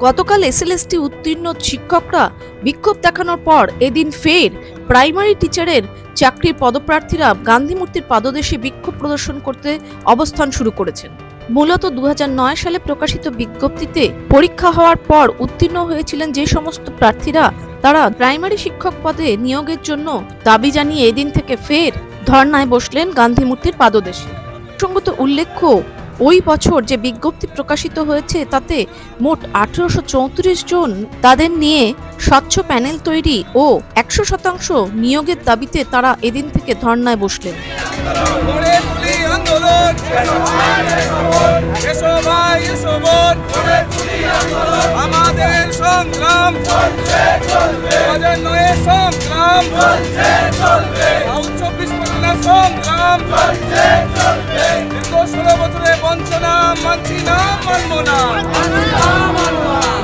গতকাল এসএলএসটি উত্তীর্ণ শিক্ষকরা বিক্ষোভ দেখানোর পর এদিন ফের প্রাইমারি টিচারের চাকরির পদপ্রার্থীরা গান্ধী মূর্তির পাদদেশে বিক্ষোভ প্রদর্শন করতে অবস্থান শুরু করেছেন। মূলত 2009 সালে প্রকাশিত বিজ্ঞপ্তিতে পরীক্ষা হওয়ার পর উত্তীর্ণ হয়েছিলেন যে সমস্ত প্রার্থীরা, তারা প্রাইমারি শিক্ষক পদে নিয়োগের জন্য দাবি জানিয়ে এদিন থেকে ফের ধর্নায় বসলেন গান্ধী মূর্তির পাদদেশে। প্রসঙ্গত উল্লেখ্য, ওই বছর যে বিজ্ঞপ্তি প্রকাশিত হয়েছে তাতে মোট 1834 জন তাদের নিয়ে স্বচ্ছ প্যানেল তৈরি ও 100% নিয়োগের দাবিতে তারা এদিন থেকে ধর্নায় বসলেন। আমাদের সংগ্রাম চলছে চলবে, 24 পরগনা সংগ্রাম চলছে চলবে। 16 বছরে বঞ্চনা মানছি না, মানব না।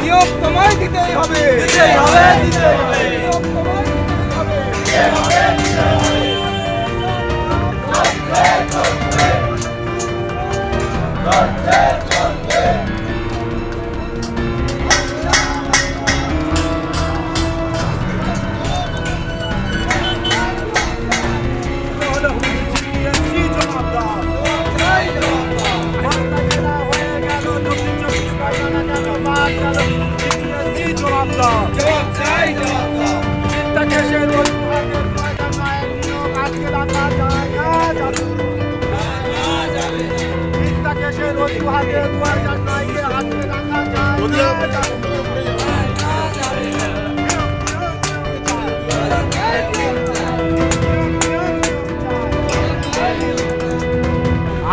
নিয়োগ তোমায় দিতেই হবে, দিতেই হবে, দিতেই হবে। নিয়োগ তোমায় দিতেই হবে, দিতেই হবে, দিতেই হবে। চলছে চলবে, চলছে চলবে।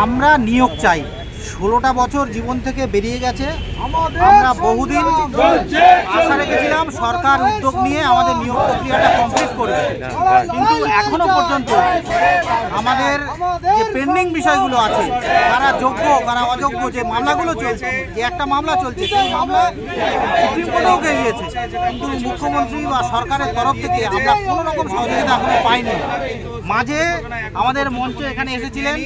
আমরা নিয়োগ চাই। 16টা বছর জীবন থেকে বেরিয়ে গেছে। আমরা বহুদিন আশা রেখেছিলাম সরকার উদ্যোগ নিয়ে আমাদের নিয়োগ প্রক্রিয়াটা কমপ্লিট করবে, কিন্তু এখনো পর্যন্ত আমাদের যে পেন্ডিং বিষয়গুলো আছে, কারা যোগ্য কারা অযোগ্য, যে মামলাগুলো চলছে, যে একটা মামলা চলছে সেই মামলা সুপ্রিম কোর্টেও গিয়েছে, কিন্তু মুখ্যমন্ত্রী বা সরকারের তরফ থেকে আমরা কোনো রকম সহযোগিতা এখনো পাইনি। মাঝে আমাদের মঞ্চে এখানে এসেছিলেন,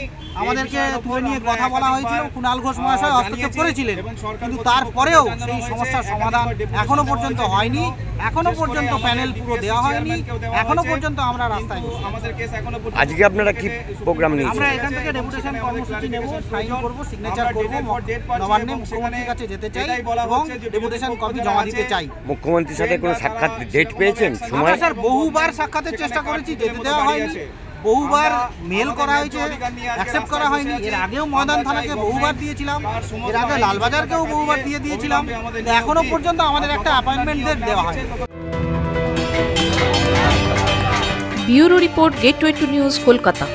আমাদেরকে তুলে নিয়ে কথা বলা হয়েছিল, কুণাল ঘোষ মহাশয় হস্তক্ষেপ করেছিলেন, কিন্তু তারপরেও সেই সমস্যার সমাধান এখনো পর্যন্ত হয়নি। এখনো পর্যন্ত প্যানেল পুরো দেওয়া হয়নি। এখনো পর্যন্ত আমরা রাস্তায়। আজকে আপনারা কি প্রোগ্রাম নিয়েছেন? আমরা এখান থেকে ডেপুটেশন কর্মসূচি নেব, সাইন করব, সিগনেচার করব, নবান্নে মুখ্যমন্ত্রীর কাছে যেতে চাই এবং ডেপুটেশন কপি জমা দিতে চাই। মুখ্যমন্ত্রীর সাথে কোনো সাক্ষাৎ ডেট পেয়েছেন? সময়? স্যার, বহুবার সাক্ষাতের চেষ্টা করেছি, যেতে দেওয়া হয়নি। বহুবার মেল করা হয়েছে, অ্যাকসেপ্ট করা হয়নি। এর আগেও ময়দান থানাকে বহুবার দিয়েছিলাম, এর আগে লালবাজারকেও বহুবার দিয়েছিলাম, এখনো পর্যন্ত আমাদের একটা অ্যাপয়েন্টমেন্ট দেওয়া হয়। Bureau report, gateway to news, Kolkata.